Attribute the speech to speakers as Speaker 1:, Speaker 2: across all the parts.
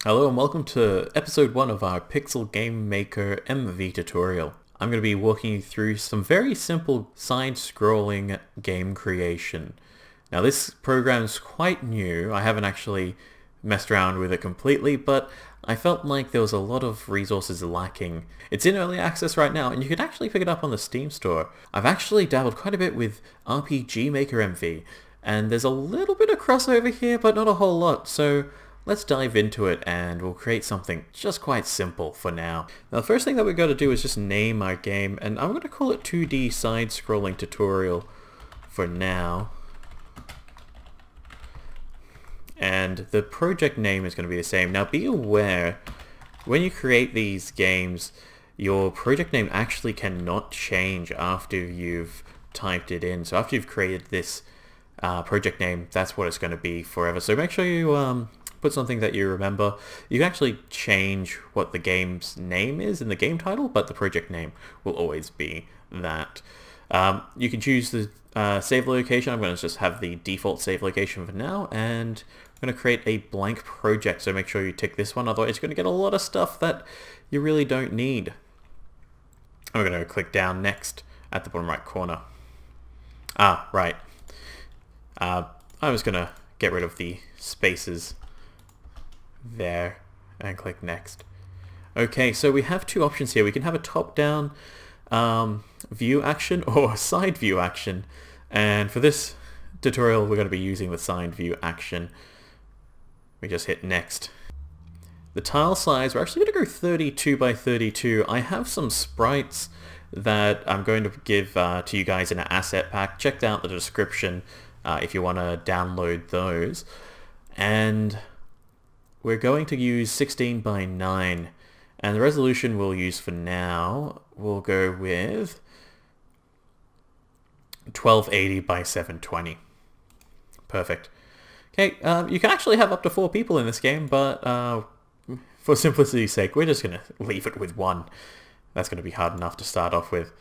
Speaker 1: Hello and welcome to episode 1 of our Pixel Game Maker MV tutorial. I'm going to be walking you through some very simple side-scrolling game creation. Now this program is quite new. I haven't actually messed around with it completely, but I felt like there was a lot of resources lacking. It's in early access right now and you can actually pick it up on the Steam store. I've actually dabbled quite a bit with RPG Maker MV and there's a little bit of crossover here but not a whole lot, so let's dive into it and we'll create something just quite simple for now. Now the first thing that we've got to do is just name our game, and I'm going to call it 2D side-scrolling tutorial for now. And the project name is going to be the same. Now be aware, when you create these games, your project name actually cannot change after you've typed it in. So after you've created this project name, that's what it's going to be forever. So make sure you put something that you remember. You can actually change what the game's name is in the game title, but the project name will always be that. You can choose the save location. I'm going to just have the default save location for now, and I'm going to create a blank project, so make sure you tick this one, otherwise you're going to get a lot of stuff that you really don't need. I'm going to click down next at the bottom right corner. Right. I'm just going to get rid of the spaces there and click next. Okay, so we have two options here. We can have a top-down view action or a side view action, and for this tutorial we're going to be using the side view action. We just hit next. The tile size, we're actually going to go 32 by 32. I have some sprites that I'm going to give to you guys in an asset pack. Check out the description if you want to download those. And we're going to use 16 by 9, and the resolution we'll use for now, we'll go with 1280 by 720. Perfect. Okay, you can actually have up to 4 people in this game, but for simplicity's sake, we're just going to leave it with 1. That's going to be hard enough to start off with.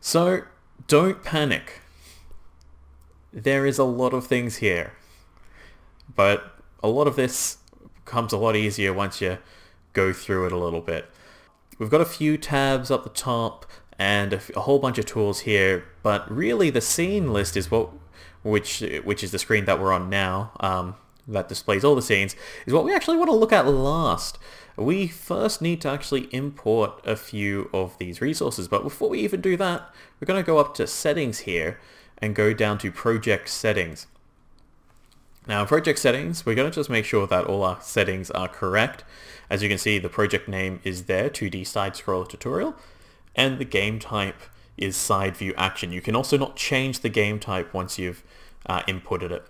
Speaker 1: So, don't panic. There is a lot of things here, but a lot of this becomes a lot easier once you go through it a little bit. We've got a few tabs up the top and a whole bunch of tools here, but really the scene list is which is the screen that we're on now, that displays all the scenes, is what we actually want to look at last. We first need to actually import a few of these resources, but before we even do that, we're going to go up to settings here and go down to project settings. Now, project settings, we're going to just make sure that all our settings are correct. As you can see, the project name is there, 2D Side-Scroller Tutorial, and the game type is Side View Action. You can also not change the game type once you've inputted it.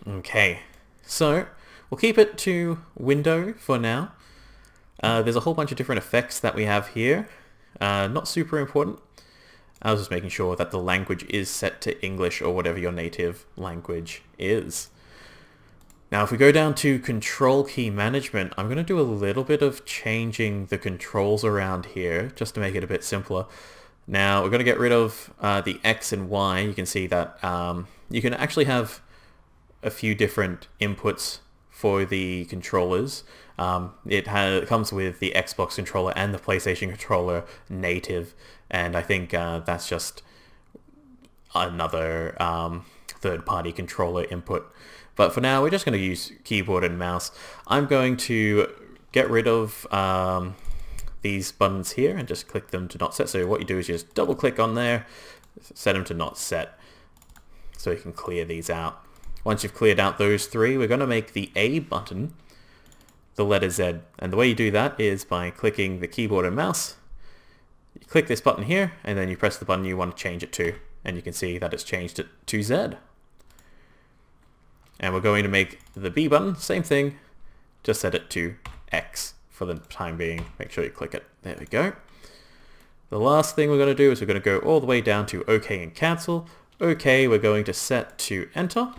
Speaker 1: Okay, so we'll keep it to window for now. There's a whole bunch of different effects that we have here. Not super important. I was just making sure that the language is set to English or whatever your native language is. Now if we go down to control key management, I'm going to do a little bit of changing the controls around here just to make it a bit simpler. Now we're going to get rid of the X and Y. You can see that you can actually have a few different inputs for the controllers. It comes with the Xbox controller and the PlayStation controller native, and I think that's just another third-party controller input. But for now, we're just going to use keyboard and mouse. I'm going to get rid of these buttons here and just click them to not set. So what you do is you just double-click on there, set them to not set, so you can clear these out. Once you've cleared out those 3, we're going to make the A button the letter Z. And the way you do that is by clicking the keyboard and mouse. You click this button here, and then you press the button you want to change it to. And you can see that it's changed it to Z. And we're going to make the B button, same thing, just set it to X for the time being. Make sure you click it. There we go. The last thing we're going to do is we're going to go all the way down to OK and cancel. OK, we're going to set to enter.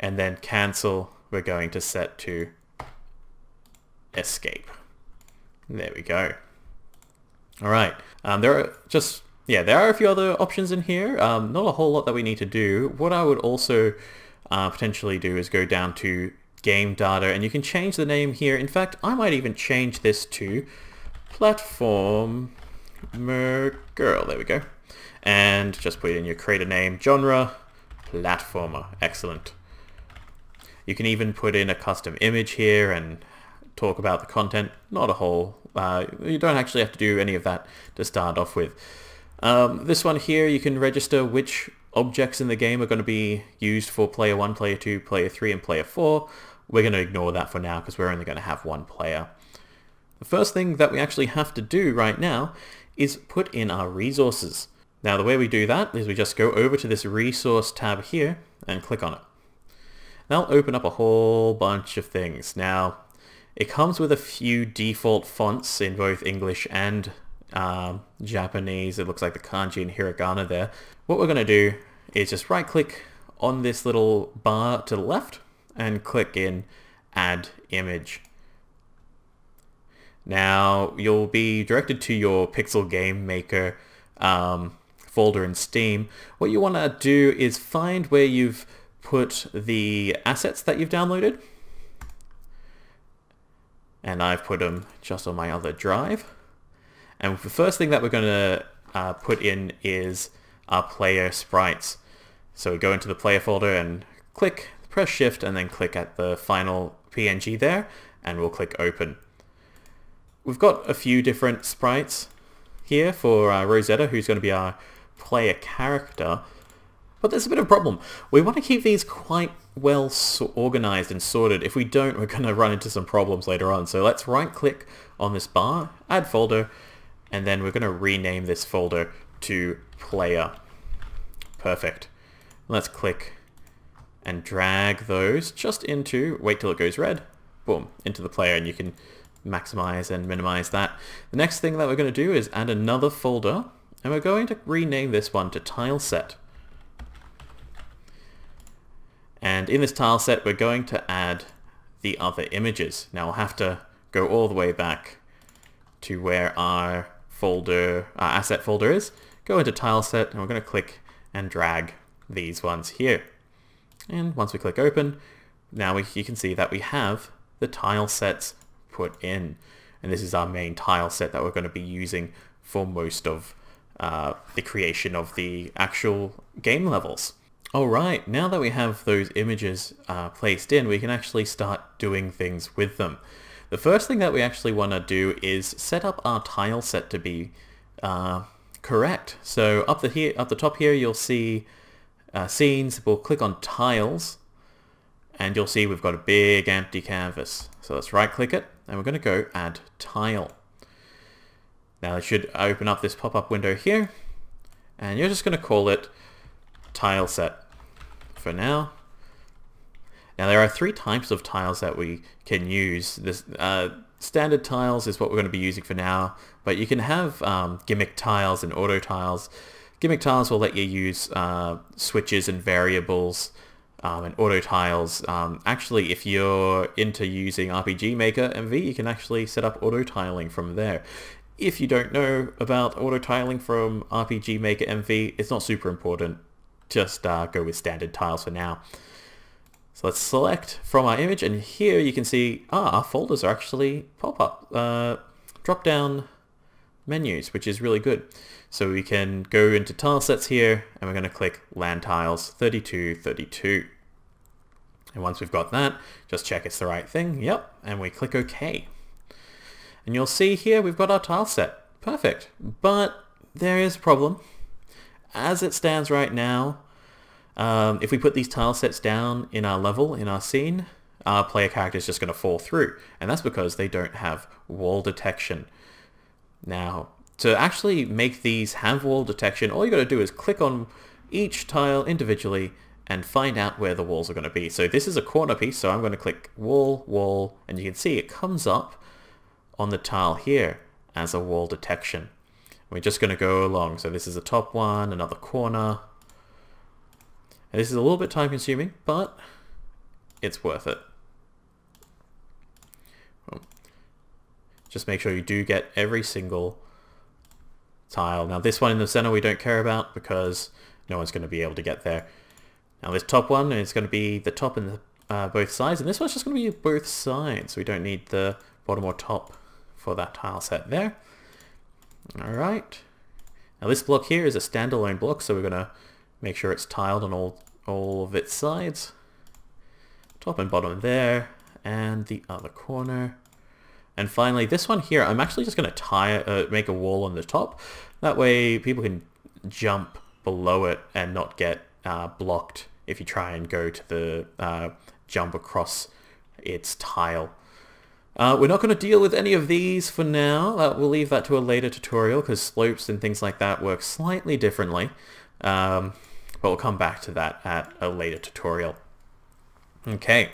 Speaker 1: And then cancel, we're going to set to escape. There we go. All right. There are a few other options in here. Not a whole lot that we need to do. What I would also potentially do is go down to game data, and you can change the name here. In fact, I might even change this to Platformer Girl. There we go. And just put in your creator name, genre, platformer. Excellent. You can even put in a custom image here and talk about the content. Not a whole, you don't actually have to do any of that to start off with. This one here, you can register which objects in the game are going to be used for player 1, player 2, player 3, and player 4. We're going to ignore that for now because we're only going to have one player. The first thing that we actually have to do right now is put in our resources. Now the way we do that is we just go over to this resource tab here and click on it. That'll open up a whole bunch of things. Now it comes with a few default fonts in both English and Japanese. It looks like the kanji and hiragana there. What we're going to do is just right click on this little bar to the left and click in Add Image. Now you'll be directed to your Pixel Game Maker folder in Steam. What you want to do is find where you've put the assets that you've downloaded. And I've put them just on my other drive. And the first thing that we're going to put in is our player sprites. So we go into the player folder and click, press shift, and then click at the final PNG there, and we'll click open. We've got a few different sprites here for Rosetta, who's going to be our player character. But there's a bit of a problem. We want to keep these quite well organized and sorted. If we don't, we're going to run into some problems later on. So let's right click on this bar, add folder, and then we're going to rename this folder to player. Perfect. Let's click and drag those just into, wait till it goes red, boom, into the player, and you can maximize and minimize that. The next thing that we're going to do is add another folder, and we're going to rename this one to tileset. And in this tile set, we're going to add the other images. Now we'll have to go all the way back to where our folder, our asset folder is. Go into tile set, and we're going to click and drag these ones here. And once we click open, now you can see that we have the tile sets put in. And this is our main tile set that we're going to be using for most of the creation of the actual game levels. Alright, now that we have those images placed in, we can actually start doing things with them. The first thing that we actually want to do is set up our tile set to be correct. So up the top here, you'll see scenes. We'll click on tiles, and you'll see we've got a big empty canvas. So let's right click it, and we're going to go add tile. Now it should open up this pop-up window here, and you're just going to call it tile set for now. Now there are three types of tiles that we can use. This standard tiles is what we're going to be using for now, but you can have gimmick tiles and auto tiles. Gimmick tiles will let you use switches and variables, and auto tiles. Actually, if you're into using RPG Maker MV, you can actually set up auto tiling from there. If you don't know about auto tiling from RPG Maker MV, it's not super important. Just go with standard tiles for now. So let's select from our image, and here you can see our folders are actually pop-up drop-down menus, which is really good. So we can go into tile sets here, and we're going to click land tiles 3232. And once we've got that, just check it's the right thing. Yep, and we click OK. And you'll see here we've got our tile set. Perfect. But there is a problem. As it stands right now, if we put these tile sets down in our level, in our scene, our player character is just going to fall through. And that's because they don't have wall detection. Now, to actually make these have wall detection, all you got to do is click on each tile individually and find out where the walls are going to be. So this is a corner piece, so I'm going to click wall, wall, and you can see it comes up on the tile here as a wall detection. We're just going to go along. So this is the top one, another corner. And this is a little bit time consuming, but it's worth it. Just make sure you do get every single tile. Now this one in the center we don't care about because no one's going to be able to get there. Now this top one is going to be the top and both sides, and this one's just going to be both sides. We don't need the bottom or top for that tile set there. Alright. Now this block here is a standalone block, so we're going to make sure it's tiled on all of its sides. Top and bottom there, and the other corner. And finally, this one here, I'm actually just going to make a wall on the top. That way people can jump below it and not get blocked if you try and go to the jump across its tile. We're not going to deal with any of these for now. We'll leave that to a later tutorial because slopes and things like that work slightly differently. But we'll come back to that at a later tutorial. Okay.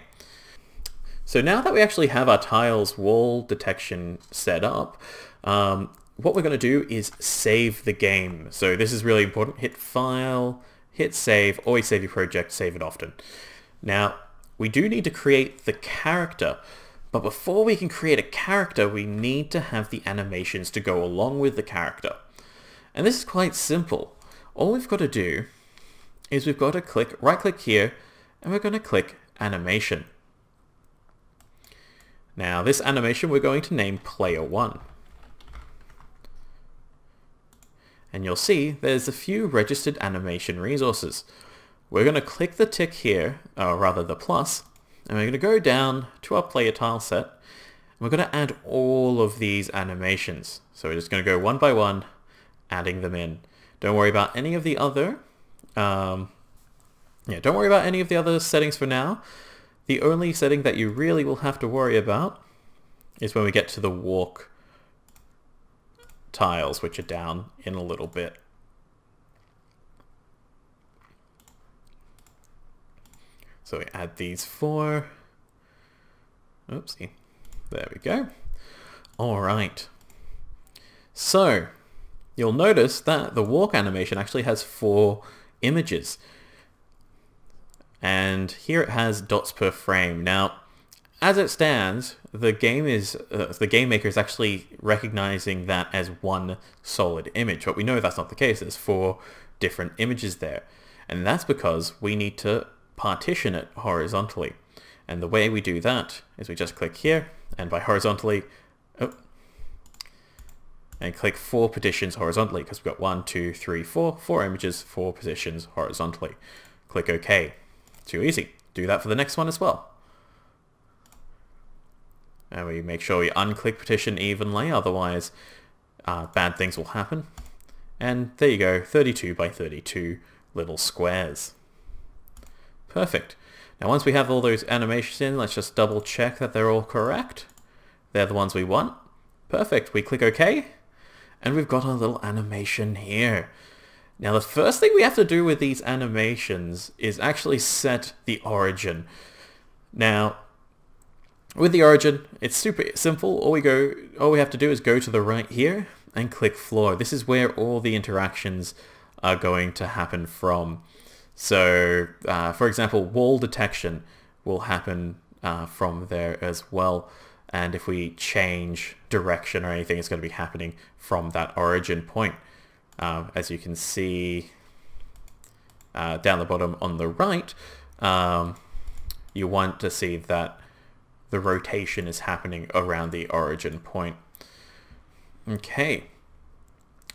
Speaker 1: So now that we actually have our tiles wall detection set up, what we're going to do is save the game. So this is really important. Hit File, hit Save, always save your project, save it often. Now, we do need to create the character, but before we can create a character, we need to have the animations to go along with the character. And this is quite simple. All we've got to do is we've got to right-click here, and we're going to click Animation. Now this animation we're going to name Player 1. And you'll see there's a few registered animation resources. We're going to click the tick here, or rather the plus, and we're going to go down to our player tile set, and we're going to add all of these animations. So we're just going to go one by one, adding them in. Don't worry about any of the other don't worry about any of the other settings for now. The only setting that you really will have to worry about is when we get to the walk tiles, which are down in a little bit. So we add these four. Oopsie. There we go. All right. So you'll notice that the walk animation actually has 4 images. And here it has dots per frame. Now, as it stands, the game maker is actually recognizing that as one solid image, but we know that's not the case. There's 4 different images there, and that's because we need to partition it horizontally. And the way we do that is we just click here, and by horizontally, and click 4 partitions horizontally, because we've got 1, 2, 3, 4 images, 4 positions horizontally. Click OK. Too easy. Do that for the next one as well. And we make sure we unclick partition evenly, otherwise bad things will happen. And there you go, 32 by 32 little squares. Perfect. Now once we have all those animations in, let's just double check that they're all correct. They're the ones we want. Perfect. We click OK, and we've got a little animation here. Now the first thing we have to do with these animations is actually set the origin. Now, with the origin, it's super simple. All we have to do is go to the right here and click floor. This is where all the interactions are going to happen from. So, for example, wall detection will happen from there as well. And if we change direction or anything, it's going to be happening from that origin point. As you can see down the bottom on the right, you want to see that the rotation is happening around the origin point. Okay,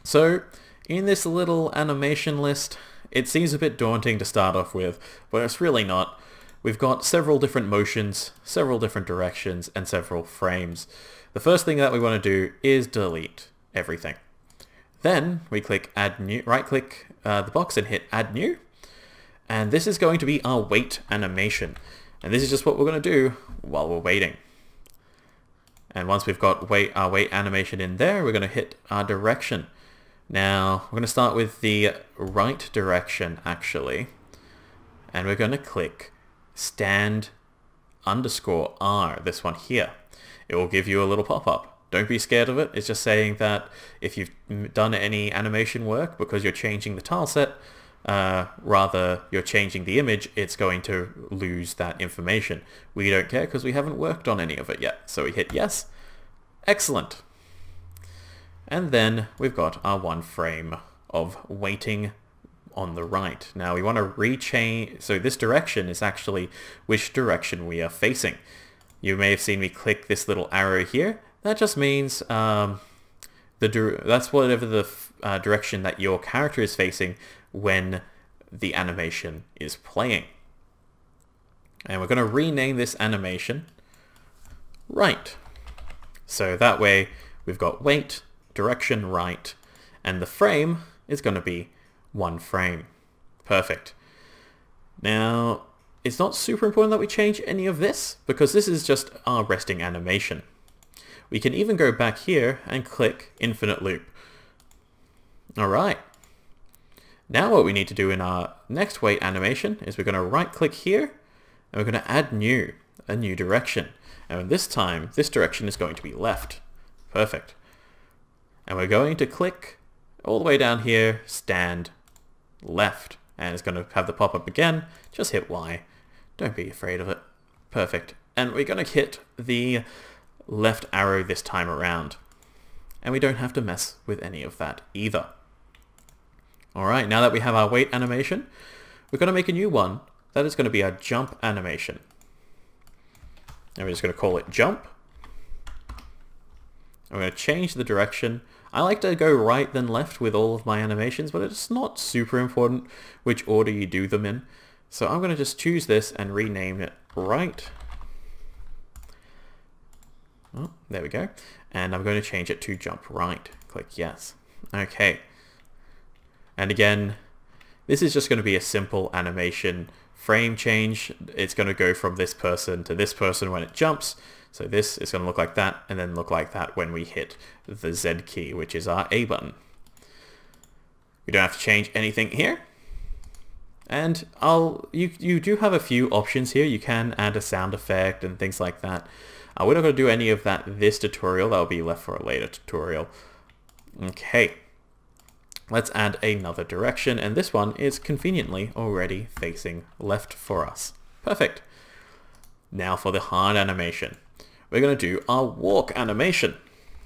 Speaker 1: so in this little animation list, it seems a bit daunting to start off with, but it's really not. We've got several different motions, several different directions, and several frames. The first thing that we want to do is delete everything. Then we click Add New, right-click the box and hit Add New. And this is going to be our wait animation. And this is just what we're going to do while we're waiting. And once we've got our wait animation in there, we're going to hit our direction. Now, we're going to start with the right direction, actually. And we're going to click Stand _R, this one here. It will give you a little pop-up. Don't be scared of it. It's just saying that if you've done any animation work, because you're changing the tile set, rather you're changing the image, it's going to lose that information. We don't care because we haven't worked on any of it yet. So we hit yes. Excellent. And then we've got our 1 frame of waiting on the right. Now we want to rechange, so this direction is actually which direction we are facing. You may have seen me click this little arrow here. That just means that's whatever the direction that your character is facing when the animation is playing. And we're going to rename this animation right. So that way we've got wait, direction right, and the frame is going to be 1 frame. Perfect. Now, it's not super important that we change any of this because this is just our resting animation. We can even go back here and click infinite loop. Alright. Now what we need to do in our next wait animation is we're going to right click here and we're going to add a new direction. And this time, this direction is going to be left. Perfect. And we're going to click all the way down here, stand left. And it's going to have the pop-up again. Just hit Y. Don't be afraid of it. Perfect. And we're going to hit the left arrow this time around. And we don't have to mess with any of that either. Alright, now that we have our wait animation, we're going to make a new one. That is going to be our jump animation. And we're just going to call it jump. I'm going to change the direction. I like to go right then left with all of my animations, but it's not super important which order you do them in. So I'm going to just choose this and rename it right. Oh, there we go. And I'm going to change it to jump right. Click yes. Okay. And again, this is just going to be a simple animation frame change. It's going to go from this person to this person when it jumps. So this is going to look like that and then look like that when we hit the Z key, which is our A button. We don't have to change anything here. And you do have a few options here. You can add a sound effect and things like that. We're not going to do any of that this tutorial. That'll be left for a later tutorial. Okay. Let's add another direction, and this one is conveniently already facing left for us. Perfect. Now for the hard animation. We're going to do our walk animation.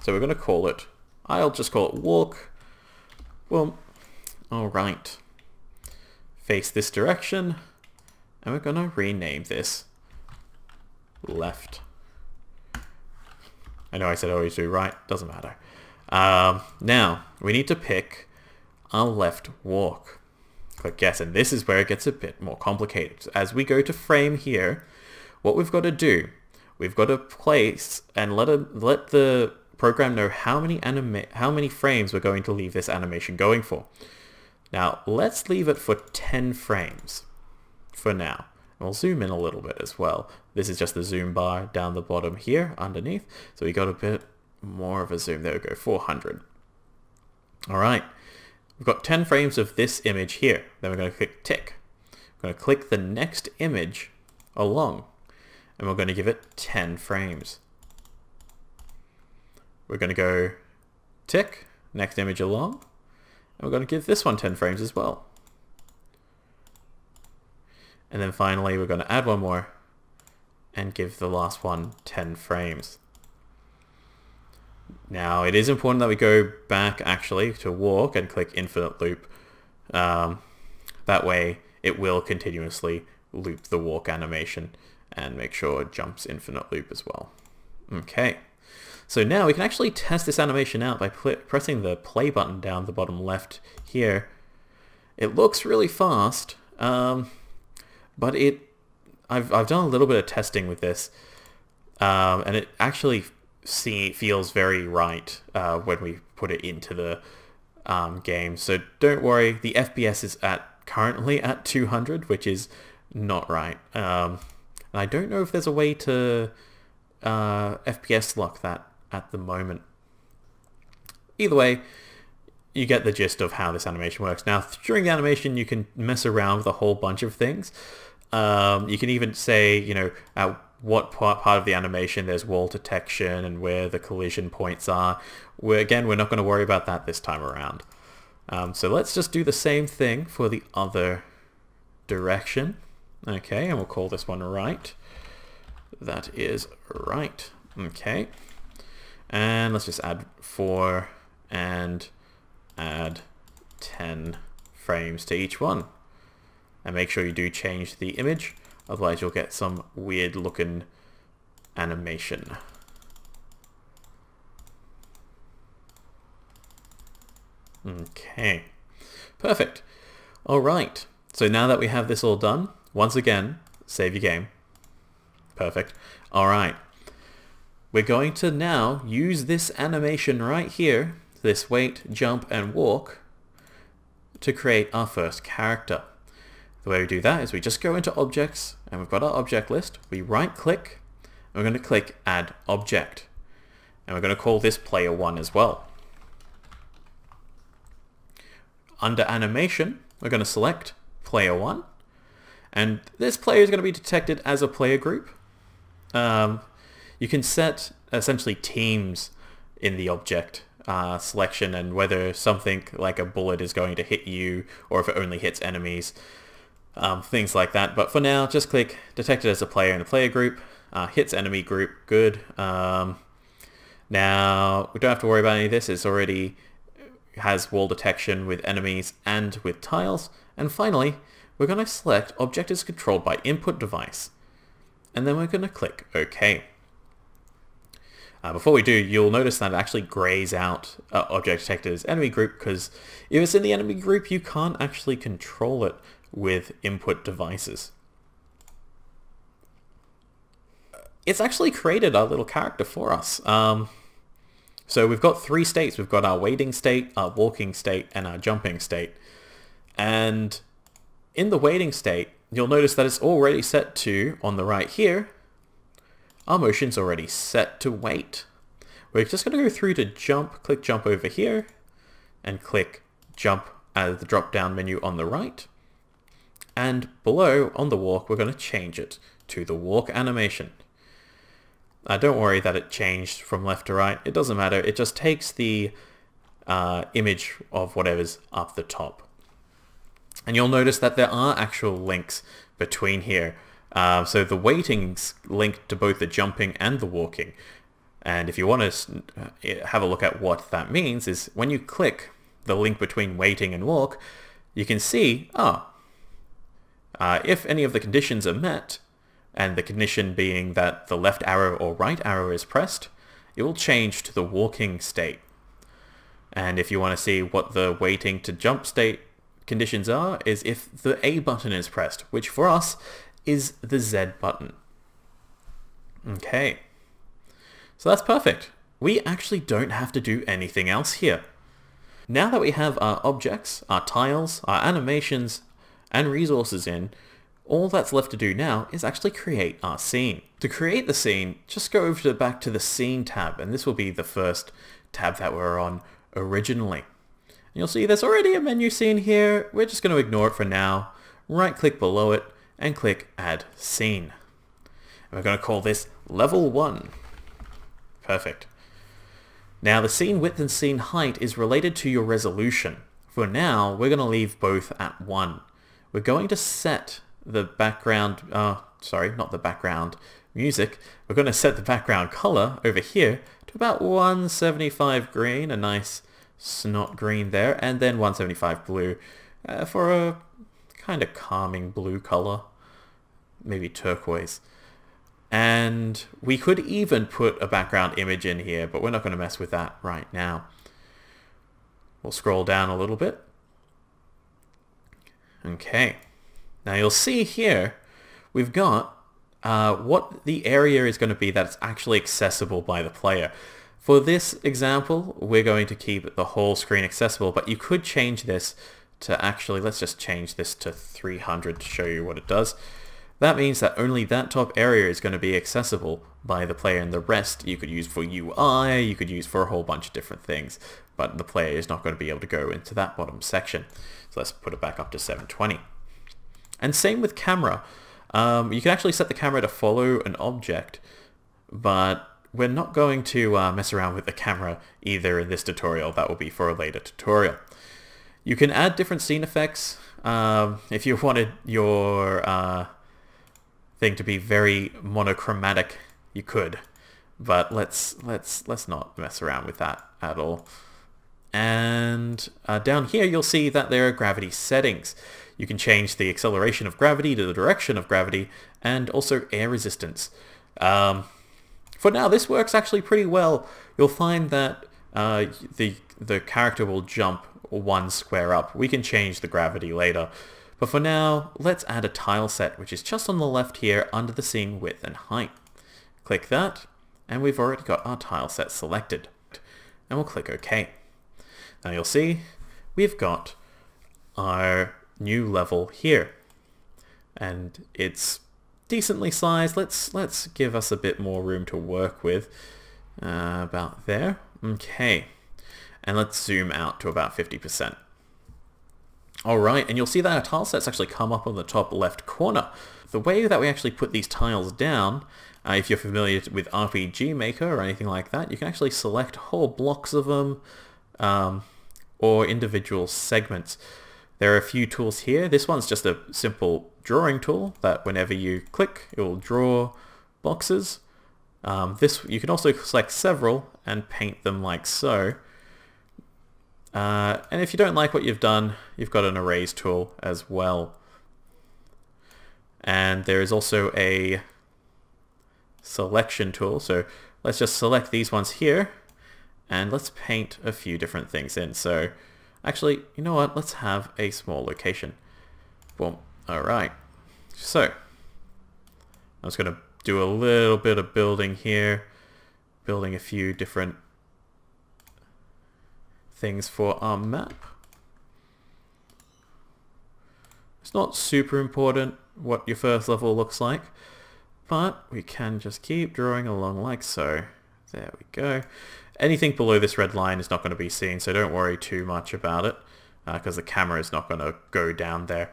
Speaker 1: So we're going to call it, I'll just call it walk. Well, alright. Face this direction, and we're going to rename this left. I know I said I always do right, doesn't matter. Now, we need to pick our left walk. Click yes, and this is where it gets a bit more complicated. As we go to frame here, what we've got to do, we've got to place and let the program know how many frames we're going to leave this animation going for. Now, let's leave it for 10 frames for now. And we'll zoom in a little bit as well. This is just the zoom bar down the bottom here underneath. So we got a bit more of a zoom. There we go, 400. All right. We've got 10 frames of this image here. Then we're going to click tick. We're going to click the next image along, and we're going to give it 10 frames. We're going to go tick, next image along, and we're going to give this one 10 frames as well. And then finally, we're going to add one more and give the last one 10 frames. Now, it is important that we go back actually to walk and click infinite loop. That way it will continuously loop the walk animation and make sure it jumps infinite loop as well. Okay, so now we can actually test this animation out by pressing the play button down the bottom left here. It looks really fast, but I've done a little bit of testing with this, and it actually feels very right when we put it into the game. So don't worry, the FPS is currently at 200, which is not right. And I don't know if there's a way to FPS lock that at the moment. Either way, you get the gist of how this animation works. Now, during the animation, you can mess around with a whole bunch of things. You can even say, you know, at what part of the animation there's wall detection and where the collision points are. Again, we're not going to worry about that this time around. So let's just do the same thing for the other direction. Okay, and we'll call this one right. That is right. Okay. And let's just add 4 and add 10 frames to each one. And make sure you do change the image, otherwise you'll get some weird looking animation. Okay, perfect. Alright, so now that we have this all done, once again, save your game. Perfect. Alright, we're going to now use this animation right here, this wait, jump, and walk, to create our first character. The way we do that is we just go into objects, and we've got our object list, we right click, and we're going to click add object. And we're going to call this player 1 as well. Under animation, we're going to select player 1, and this player is going to be detected as a player group. You can set essentially teams in the object selection, and whether something like a bullet is going to hit you or if it only hits enemies, things like that. But for now, just click detected as a player in the player group, hits enemy group, good. Now we don't have to worry about any of this, it's already has wall detection with enemies and with tiles. And finally, we're going to select object is controlled by input device, and then we're going to click OK. Before we do, you'll notice that it actually grays out object detected as enemy group, because if it's in the enemy group, you can't actually control it with input devices. It's actually created our little character for us. So we've got 3 states. We've got our waiting state, our walking state, and our jumping state. And in the waiting state, you'll notice that it's already set to, on the right here, our motion's already set to wait. We're just going to go through to jump, click jump over here, and click jump out of the drop-down menu on the right. And below, on the walk, we're going to change it to the walk animation. Don't worry that it changed from left to right. It doesn't matter. It just takes the image of whatever's up the top. And you'll notice that there are actual links between here. So the waiting's linked to both the jumping and the walking. And if you want to have a look at what that means, is when you click the link between waiting and walk, you can see, if any of the conditions are met, and the condition being that the left arrow or right arrow is pressed, it will change to the walking state. And if you want to see what the waiting to jump state conditions are, is if the A button is pressed, which for us is the Z button. Okay, so that's perfect. We actually don't have to do anything else here. Now that we have our objects, our tiles, our animations, and resources in, all that's left to do now is actually create our scene. To create the scene, just go over back to the Scene tab, and this will be the first tab that we're on originally. And you'll see there's already a menu scene here. We're just going to ignore it for now. Right-click below it and click Add Scene. And we're going to call this Level 1. Perfect. Now the scene width and scene height is related to your resolution. For now, we're going to leave both at 1. We're going to set the background, sorry, not the background music. We're going to set the background color over here to about 175 green, a nice snot green there, and then 175 blue for a kind of calming blue color, maybe turquoise. And we could even put a background image in here, but we're not going to mess with that right now. We'll scroll down a little bit. Okay. Now you'll see here, we've got what the area is going to be that's actually accessible by the player. For this example, we're going to keep the whole screen accessible, but you could change this to actually, let's just change this to 300 to show you what it does. That means that only that top area is going to be accessible by the player, and the rest you could use for UI, you could use for a whole bunch of different things, but the player is not going to be able to go into that bottom section. So let's put it back up to 720. And same with camera. You can actually set the camera to follow an object, but we're not going to mess around with the camera either in this tutorial. That will be for a later tutorial. You can add different scene effects. If you wanted your thing to be very monochromatic, you could, but let's not mess around with that at all. And down here you'll see that there are gravity settings. You can change the acceleration of gravity to the direction of gravity, and also air resistance. For now, this works actually pretty well. You'll find that the character will jump 1 square up. We can change the gravity later. But for now, let's add a tile set, which is just on the left here under the scene width and height. Click that, and we've already got our tile set selected. And we'll click OK. Now you'll see we've got our new level here. And it's decently sized. Let's give us a bit more room to work with. About there. Okay. And let's zoom out to about 50%. Alright, and you'll see that our tile sets actually come up on the top left corner. The way that we actually put these tiles down, if you're familiar with RPG Maker or anything like that, you can actually select whole blocks of them or individual segments. There are a few tools here. This one's just a simple drawing tool that whenever you click, it will draw boxes. You can also select several and paint them like so. And if you don't like what you've done, you've got an erase tool as well. And there is also a selection tool. So let's just select these ones here and let's paint a few different things in. So actually, you know what? Let's have a small location. Boom. All right. So I'm just going to do a little bit of building here, building a few different things for our map. It's not super important what your first level looks like, but we can just keep drawing along like so. There we go. Anything below this red line is not going to be seen, so don't worry too much about it, because the camera is not going to go down there.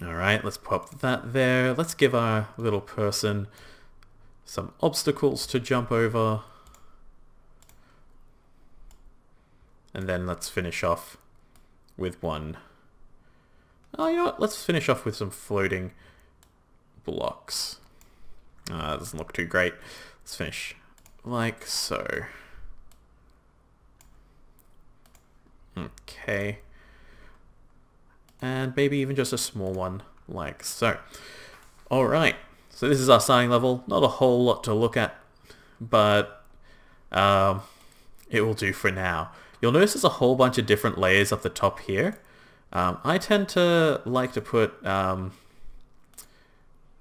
Speaker 1: Alright, let's pop that there. Let's give our little person some obstacles to jump over. And then let's finish off with one. Oh, you know what? Let's finish off with some floating blocks. That doesn't look too great. Let's finish like so. Okay. And maybe even just a small one like so. Alright, so this is our starting level. Not a whole lot to look at, but it will do for now. You'll notice there's a whole bunch of different layers up the top here. I tend to like to put... oh,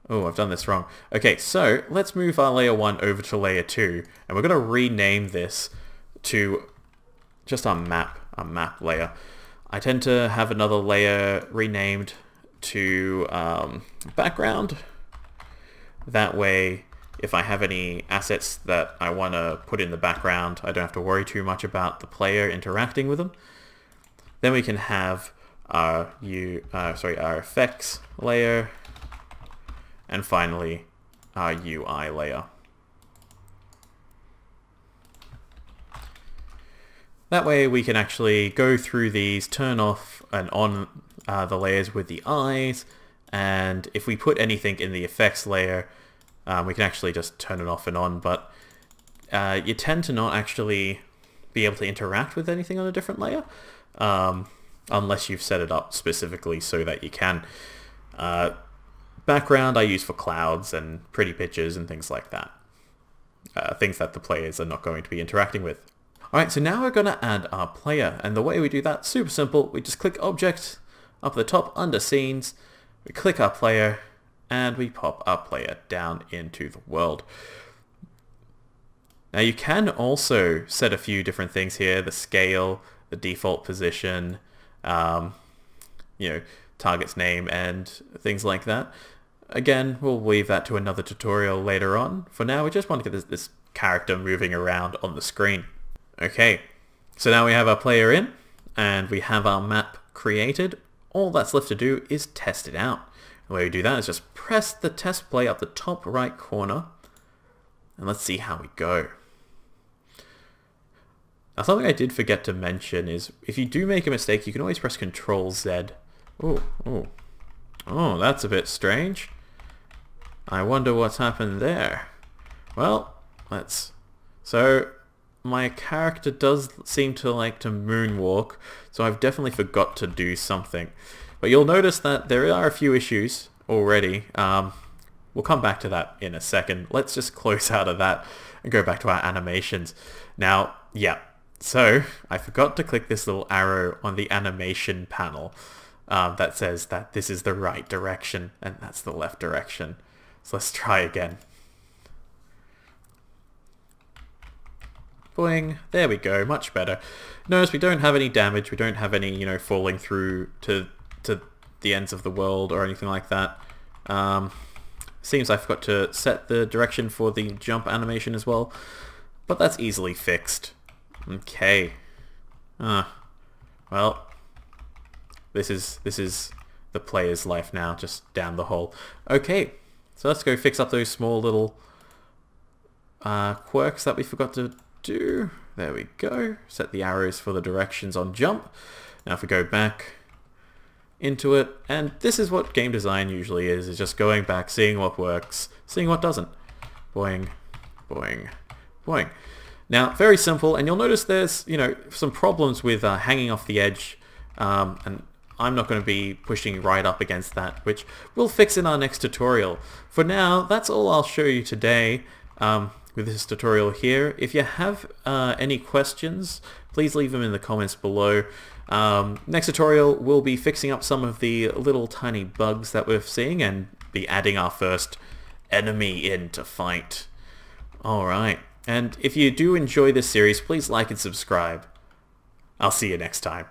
Speaker 1: I've done this wrong. Okay, so let's move our layer 1 over to layer 2, and we're going to rename this to just our map layer. I tend to have another layer renamed to background. That way, if I have any assets that I want to put in the background, I don't have to worry too much about the player interacting with them. Then we can have our effects layer, and finally our UI layer. That way we can actually go through these, turn off and on the layers with the eyes, and if we put anything in the effects layer, we can actually just turn it off and on, but you tend to not actually be able to interact with anything on a different layer, unless you've set it up specifically so that you can. Background I use for clouds and pretty pictures and things like that. Things that the players are not going to be interacting with. Alright, so now we're going to add our player, and the way we do that, super simple. We just click Object, up at the top, under Scenes, we click our player, and we pop our player down into the world. Now you can also set a few different things here, the scale, the default position, target's name, and things like that. Again, we'll leave that to another tutorial later on. For now, we just want to get this character moving around on the screen. Okay, so now we have our player in, and we have our map created. All that's left to do is test it out. The way we do that is just press the test play up the top right corner, and let's see how we go. Now something I did forget to mention is, if you do make a mistake, you can always press Ctrl-Z. Oh, that's a bit strange. I wonder what's happened there. Well, my character does seem to like to moonwalk, so I've definitely forgot to do something. But you'll notice that there are a few issues already. We'll come back to that in a second. Let's just close out of that and go back to our animations. Now, yeah, so I forgot to click this little arrow on the animation panel that says that this is the right direction and that's the left direction. So let's try again. Boing, there we go, much better. Notice we don't have any damage, we don't have any, you know, falling through to the ends of the world or anything like that. Seems I forgot to set the direction for the jump animation as well, but that's easily fixed. Okay. Well, this is the player's life now, just down the hole. Okay, so let's go fix up those small little quirks that we forgot to do. There we go. Set the arrows for the directions on jump. Now if we go back into it, and this is what game design usually is just going back, seeing what works, seeing what doesn't. Boing, boing, boing. Now, very simple, and you'll notice there's, you know, some problems with hanging off the edge, and I'm not going to be pushing right up against that, which we'll fix in our next tutorial. For now, that's all I'll show you today with this tutorial here. If you have any questions, please leave them in the comments below. Next tutorial, we'll be fixing up some of the little tiny bugs that we're seeing and be adding our first enemy in to fight. Alright, and if you do enjoy this series, please like and subscribe. I'll see you next time.